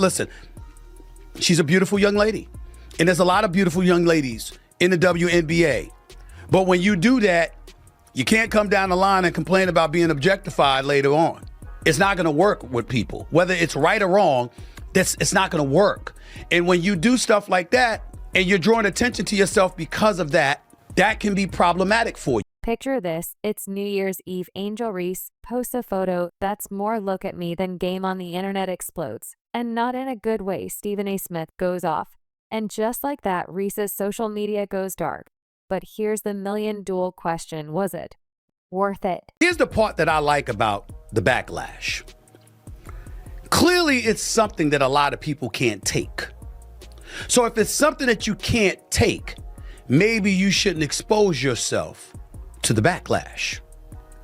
listen, she's a beautiful young lady. And there's a lot of beautiful young ladies in the WNBA. But when you do that, you can't come down the line and complain about being objectified later on. It's not going to work with people. Whether it's right or wrong, it's not going to work. And when you do stuff like that and you're drawing attention to yourself because of that, that can be problematic for you. Picture this. It's New Year's Eve. Angel Reese posts a photo that's more look at me than game on the internet explodes. And not in a good way. Stephen A. Smith goes off. And just like that, Reese's social media goes dark. But here's the million-dollar question. Was it worth it? Here's the part that I like about the backlash. Clearly, it's something that a lot of people can't take. So if it's something that you can't take, maybe you shouldn't expose yourself to the backlash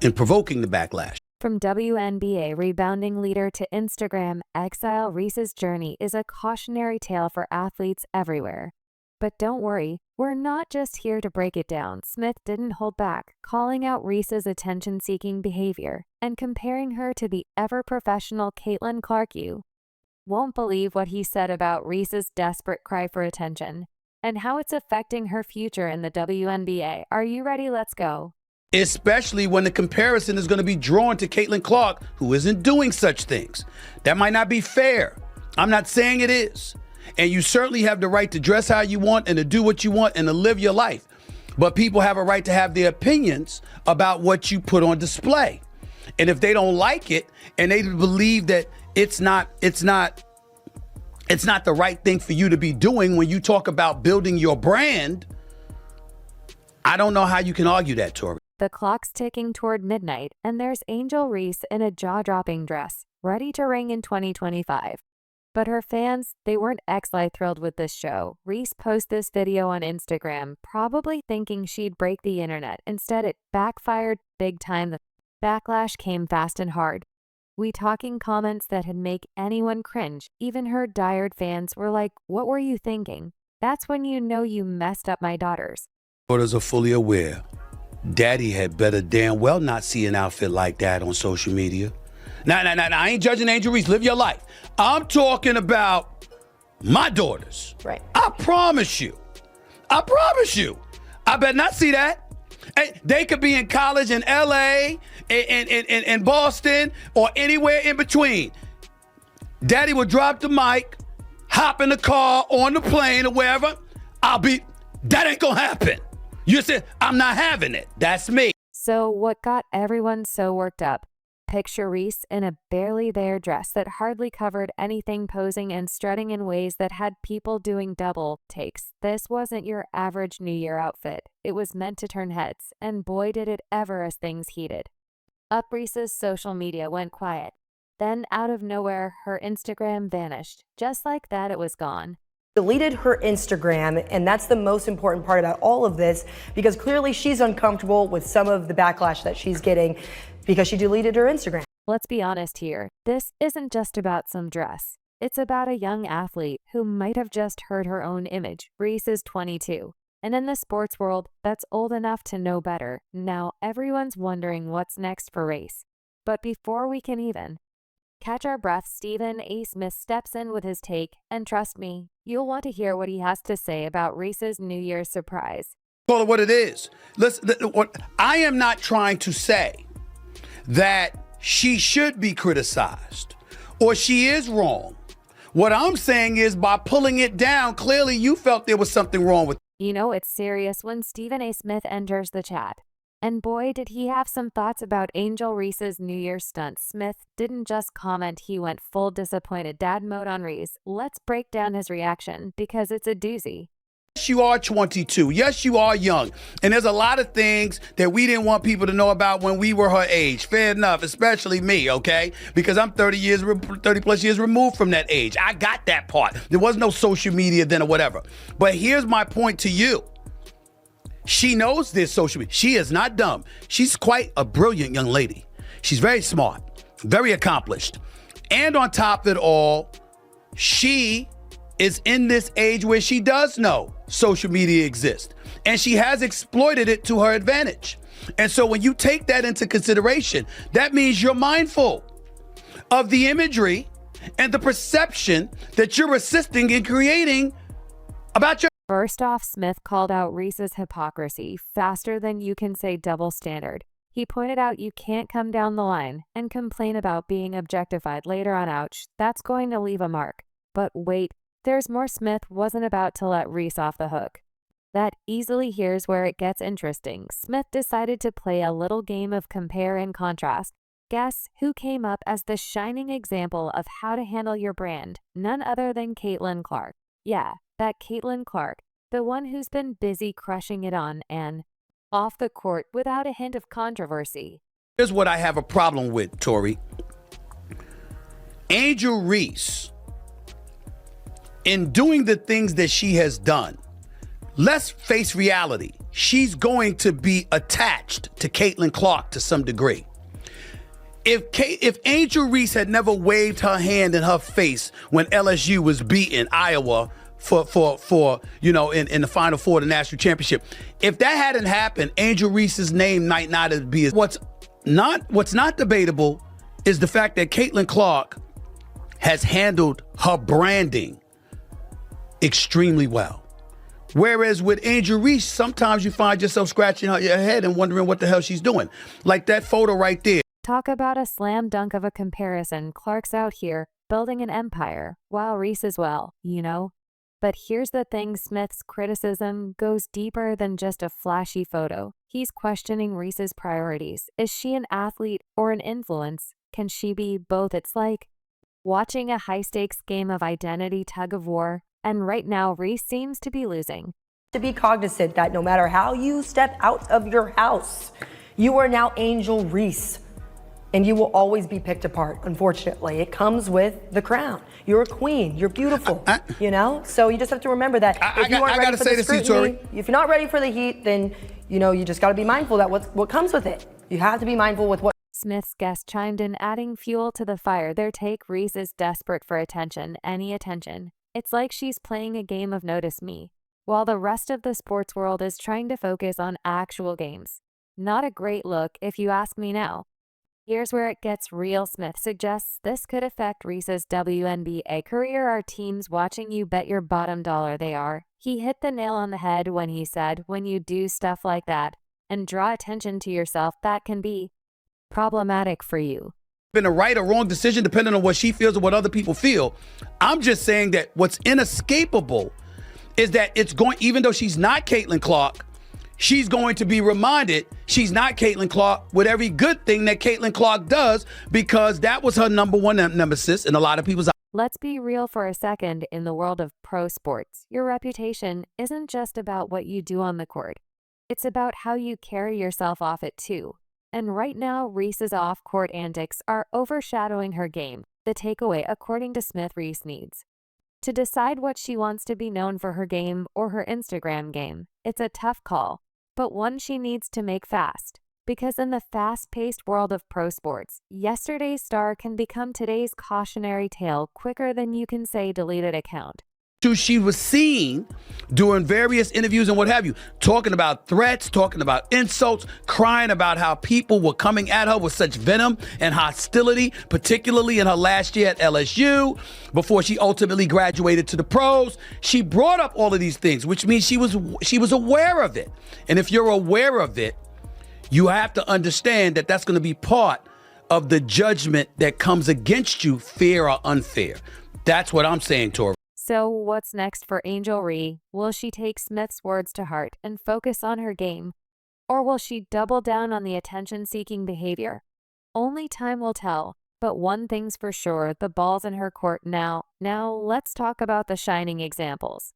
and provoking the backlash. From WNBA rebounding leader to Instagram exile, Reese's journey is a cautionary tale for athletes everywhere. But don't worry, we're not just here to break it down. Smith didn't hold back, calling out Reese's attention-seeking behavior and comparing her to the ever-professional Caitlin Clark. You won't believe what he said about Reese's desperate cry for attention and how it's affecting her future in the WNBA. Are you ready? Let's go. Especially when the comparison is going to be drawn to Caitlin Clark, who isn't doing such things. That might not be fair. I'm not saying it is. And you certainly have the right to dress how you want and to do what you want and to live your life. But people have a right to have their opinions about what you put on display. And if they don't like it and they believe that it's not the right thing for you to be doing when you talk about building your brand, I don't know how you can argue that, Tori. The clock's ticking toward midnight, and there's Angel Reese in a jaw-dropping dress, ready to ring in 2025. But her fans, they weren't XY thrilled with this show. Reese posted this video on Instagram, probably thinking she'd break the internet. Instead, it backfired big time. The backlash came fast and hard. We talking comments that had make anyone cringe. Even her diehard fans were like, "What were you thinking?" That's when you know you messed up my daughters. Daughters are fully aware. Daddy had better damn well not see an outfit like that on social media. Now, I ain't judging Angel Reese. Live your life. I'm talking about my daughters. Right. I promise you. I better not see that. Hey, they could be in college in LA, in Boston, or anywhere in between. Daddy will drop the mic, hop in the car, on the plane, or wherever. That ain't gonna happen. You said, I'm not having it. That's me. So what got everyone so worked up? Picture Reese in a barely there dress that hardly covered anything, posing and strutting in ways that had people doing double takes. This wasn't your average New Year outfit. It was meant to turn heads, and boy did it ever as things heated up. Reese's social media went quiet. Then out of nowhere, her Instagram vanished. Just like that, it was gone. Deleted her Instagram, and that's the most important part about all of this, because clearly she's uncomfortable with some of the backlash that she's getting because she deleted her Instagram. Let's be honest here. This isn't just about some dress. It's about a young athlete who might have just hurt her own image. Reese is 22, and in the sports world, that's old enough to know better. Now everyone's wondering what's next for Reese. But before we can even catch our breath, Stephen A. Smith steps in with his take, and trust me, you'll want to hear what he has to say about Reese's New Year's surprise. Call it what it is. Listen, I am not trying to say that she should be criticized or she is wrong. What I'm saying is, by pulling it down, clearly you felt there was something wrong with it. You know it's serious when Stephen A. Smith enters the chat. And boy, did he have some thoughts about Angel Reese's New Year's stunt. Smith didn't just comment, he went full disappointed dad mode on Reese. Let's break down his reaction, because it's a doozy. Yes, you are 22. Yes, you are young. And there's a lot of things that we didn't want people to know about when we were her age. Fair enough, especially me, okay? Because I'm 30 plus years removed from that age. I got that part. There was no social media then or whatever. But here's my point to you. She knows this social media. She is not dumb. She's quite a brilliant young lady. She's very smart, very accomplished. And on top of it all, she is in this age where she does know social media exists. And she has exploited it to her advantage. And so when you take that into consideration, that means you're mindful of the imagery and the perception that you're assisting in creating about your. First off, Smith called out Reese's hypocrisy faster than you can say double standard. He pointed out you can't come down the line and complain about being objectified later on. Ouch, that's going to leave a mark. But wait, there's more. Smith wasn't about to let Reese off the hook. That easily here's where it gets interesting. Smith decided to play a little game of compare and contrast. Guess who came up as the shining example of how to handle your brand? None other than Caitlin Clark. Yeah, that Caitlin Clark, the one who's been busy crushing it on and off the court without a hint of controversy. Here's what I have a problem with, Tori. Angel Reese, in doing the things that she has done, let's face reality. She's going to be attached to Caitlin Clark to some degree. If Angel Reese had never waved her hand in her face when LSU was beating Iowa for in the Final Four of the national championship, if that hadn't happened, Angel Reese's name might not be. What's not debatable is the fact that Caitlin Clark has handled her branding extremely well. Whereas with Angel Reese, sometimes you find yourself scratching your head and wondering what the hell she's doing. Like that photo right there. Talk about a slam dunk of a comparison. Clark's out here building an empire, while Reese as well, you know? But here's the thing, Smith's criticism goes deeper than just a flashy photo. He's questioning Reese's priorities. Is she an athlete or an influence? Can she be both? It's like watching a high-stakes game of identity tug-of-war, and right now Reese seems to be losing. To be cognizant that no matter how you step out of your house, you are now Angel Reese. And you will always be picked apart, unfortunately. It comes with the crown. You're a queen. You're beautiful, you know? So you just have to remember that if you aren't ready for the scrutiny, if you're not ready for the heat, then, you just got to be mindful that what comes with it. You have to be mindful with what. Smith's guest chimed in, adding fuel to the fire. Their take, Reese is desperate for attention, any attention. It's like she's playing a game of Notice Me, while the rest of the sports world is trying to focus on actual games. Not a great look, if you ask me now. Here's where it gets real. Smith suggests this could affect Reese's WNBA career. Are teams watching you? Bet your bottom dollar they are. He hit the nail on the head when he said, when you do stuff like that and draw attention to yourself, that can be problematic for you. Been a right or wrong decision depending on what she feels or what other people feel. I'm just saying that what's inescapable is that it's going, even though she's not Caitlin Clark, she's going to be reminded she's not Caitlin Clark with every good thing that Caitlin Clark does, because that was her number one nemesis in a lot of people's eyes. Let's be real for a second. In the world of pro sports, your reputation isn't just about what you do on the court. It's about how you carry yourself off it too. And right now, Reese's off-court antics are overshadowing her game. The takeaway, according to Smith, Reese needs to decide what she wants to be known for, her game or her Instagram game. It's a tough call, but one she needs to make fast, because in the fast-paced world of pro sports, yesterday's star can become today's cautionary tale quicker than you can say deleted account. She was seen during various interviews and what have you, talking about threats, talking about insults, crying about how people were coming at her with such venom and hostility, particularly in her last year at LSU, before she ultimately graduated to the pros. She brought up all of these things, which means she was aware of it. And if you're aware of it, you have to understand that that's going to be part of the judgment that comes against you, fair or unfair. That's what I'm saying, Tori. So what's next for Angel Reese? Will she take Smith's words to heart and focus on her game? Or will she double down on the attention-seeking behavior? Only time will tell, but one thing's for sure, the ball's in her court now. Now let's talk about the shining examples.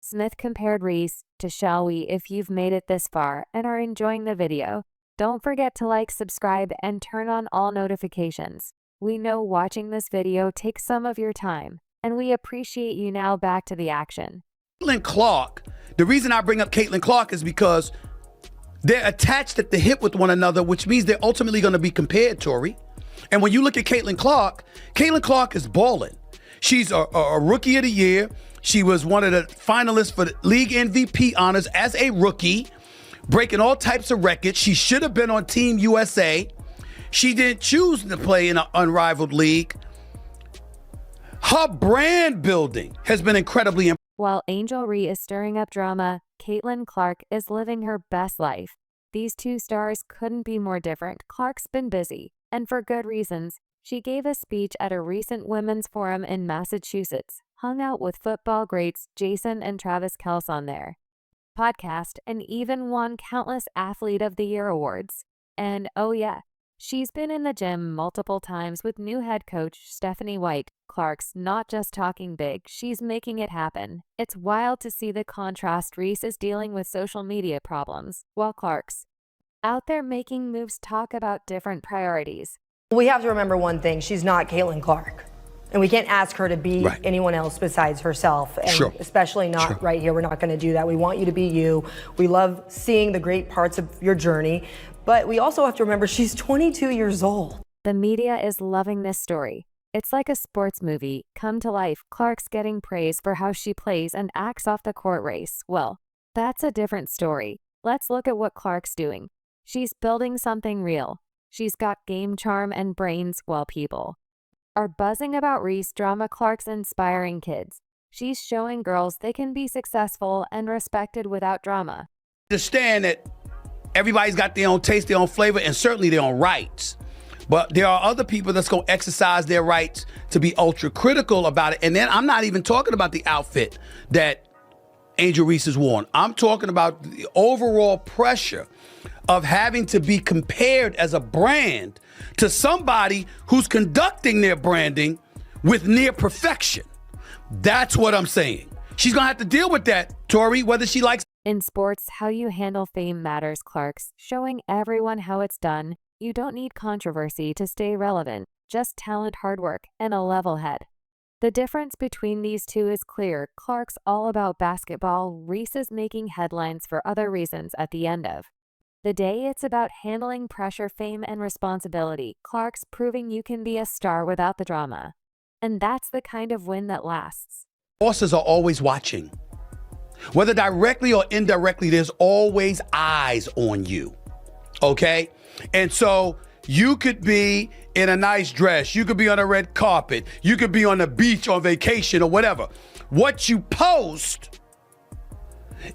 Smith compared Reese to Shall We. If you've made it this far and are enjoying the video, don't forget to like, subscribe, and turn on all notifications. We know watching this video takes some of your time, and we appreciate you. Now back to the action. Caitlin Clark, the reason I bring up Caitlin Clark is because they're attached at the hip with one another, which means they're ultimately going to be compared, Tori. And when you look at Caitlin Clark is balling. She's a rookie of the year. She was one of the finalists for the league MVP honors as a rookie, breaking all types of records. She should have been on Team USA. She didn't choose to play in an unrivaled league. Her brand building has been incredibly important. While Angel Reese is stirring up drama, Caitlin Clark is living her best life. These two stars couldn't be more different. Clark's been busy, and for good reasons. She gave a speech at a recent women's forum in Massachusetts, hung out with football greats Jason and Travis Kelce on their podcast, and even won countless Athlete of the Year awards. And oh yeah, she's been in the gym multiple times with new head coach Stephanie White. Clark's not just talking big, she's making it happen. It's wild to see the contrast. Reese is dealing with social media problems, while Clark's out there making moves. Talk about different priorities. We have to remember one thing. She's not Caitlin Clark. And we can't ask her to be anyone else besides herself. And especially not right here. We're not going to do that. We want you to be you. We love seeing the great parts of your journey. But we also have to remember she's 22 years old. The media is loving this story. It's like a sports movie come to life. Clark's getting praise for how she plays and acts off the court race. Well, that's a different story. Let's look at what Clark's doing. She's building something real. She's got game charm and brains while people are buzzing about Reese drama. Clark's inspiring kids. She's showing girls they can be successful and respected without drama. Understand that everybody's got their own taste, their own flavor, and certainly their own rights. But there are other people that's going to exercise their rights to be ultra critical about it. And then I'm not even talking about the outfit that Angel Reese has worn. I'm talking about the overall pressure of having to be compared as a brand to somebody who's conducting their branding with near perfection. That's what I'm saying. She's gonna have to deal with that, Tori, whether she likes. In sports, how you handle fame matters. Clark's showing everyone how it's done. You don't need controversy to stay relevant, just talent, hard work, and a level head. The difference between these two is clear. Clark's all about basketball. Reese is making headlines for other reasons. At the end of the day, it's about handling pressure, fame, and responsibility. Clark's proving you can be a star without the drama. And that's the kind of win that lasts. Bosses are always watching. Whether directly or indirectly, there's always eyes on you. Okay? And so you could be in a nice dress. You could be on a red carpet. You could be on the beach on vacation or whatever. What you post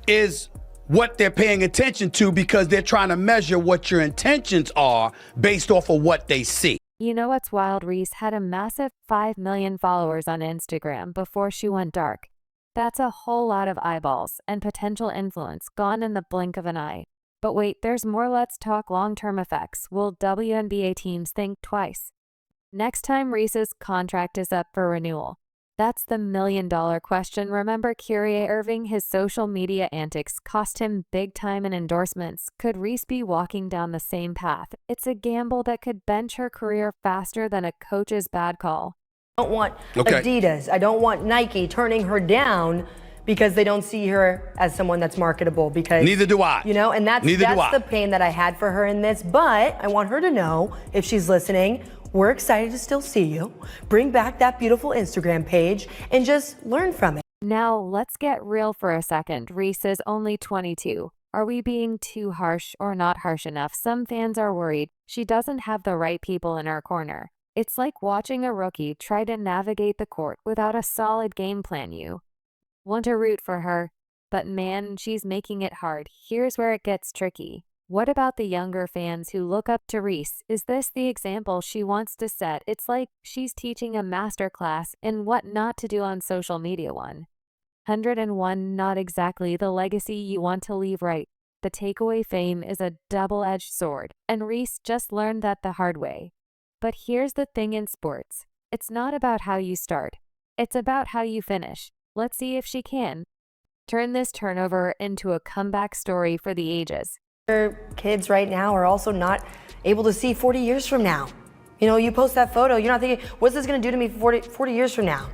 is what they're paying attention to because they're trying to measure what your intentions are based off of what they see. You know what's wild? Reese had a massive 5 million followers on Instagram before she went dark. That's a whole lot of eyeballs and potential influence gone in the blink of an eye. But wait, there's more. Let's talk long-term effects. Will WNBA teams think twice next time Reese's contract is up for renewal? That's the million-dollar question. Remember Kyrie Irving? His social media antics cost him big time in endorsements. Could Reese be walking down the same path? It's a gamble that could bench her career faster than a coach's bad call. I don't want Adidas. I don't want Nike turning her down because they don't see her as someone that's marketable. Because neither do I. You know, and that's the pain that I had for her in this. But I want her to know, if she's listening, we're excited to still see you. Bring back that beautiful Instagram page and just learn from it. Now, let's get real for a second. Reese is only 22. Are we being too harsh or not harsh enough? Some fans are worried she doesn't have the right people in her corner. It's like watching a rookie try to navigate the court without a solid game plan. You want to root for her, but man, she's making it hard. Here's where it gets tricky. What about the younger fans who look up to Reese? Is this the example she wants to set? It's like she's teaching a masterclass in what not to do on social media. 101, not exactly the legacy you want to leave, right? The takeaway: fame is a double-edged sword, and Reese just learned that the hard way. But here's the thing in sports. It's not about how you start. It's about how you finish. Let's see if she can turn this turnover into a comeback story for the ages. Kids right now are also not able to see 40 years from now. You know, you post that photo, you're not thinking, what's this going to do to me 40 years from now?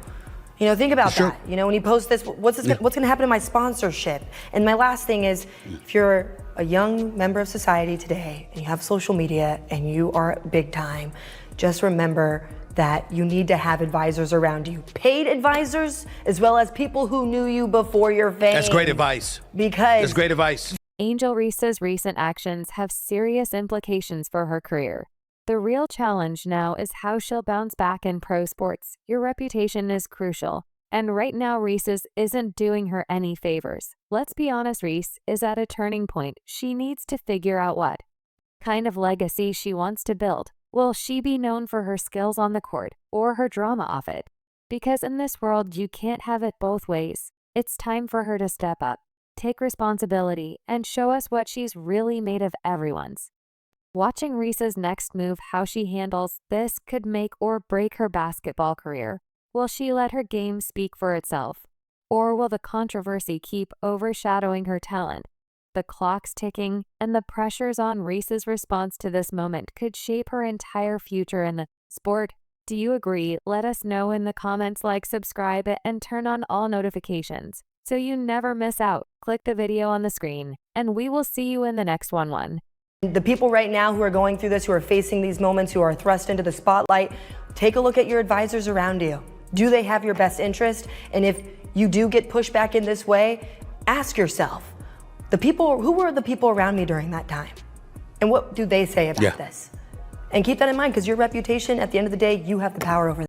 You know, think about that. You know, when you post this, what's going to happen to my sponsorship? And my last thing is, if you're a young member of society today and you have social media and you are big time, just remember that you need to have advisors around you. Paid advisors, as well as people who knew you before your fame. That's great advice. That's great advice. Angel Reese's recent actions have serious implications for her career. The real challenge now is how she'll bounce back in pro sports. Your reputation is crucial, and right now Reese's isn't doing her any favors. Let's be honest, Reese is at a turning point. She needs to figure out what kind of legacy she wants to build. Will she be known for her skills on the court or her drama off it? Because in this world, you can't have it both ways. It's time for her to step up, take responsibility, and show us what she's really made of. Everyone's watching Reese's next move. How she handles this could make or break her basketball career. Will she let her game speak for itself? Or will the controversy keep overshadowing her talent? The clock's ticking, and the pressures on Reese's response to this moment could shape her entire future in the sport. Do you agree? Let us know in the comments. Like, subscribe, and turn on all notifications so you never miss out. Click the video on the screen, and we will see you in the next one. The people right now who are going through this, who are facing these moments, who are thrust into the spotlight, take a look at your advisors around you. Do they have your best interest? And if you do get pushed back in this way, ask yourself, who were the people around me during that time? And what do they say about this? And keep that in mind, because your reputation, at the end of the day, you have the power over that.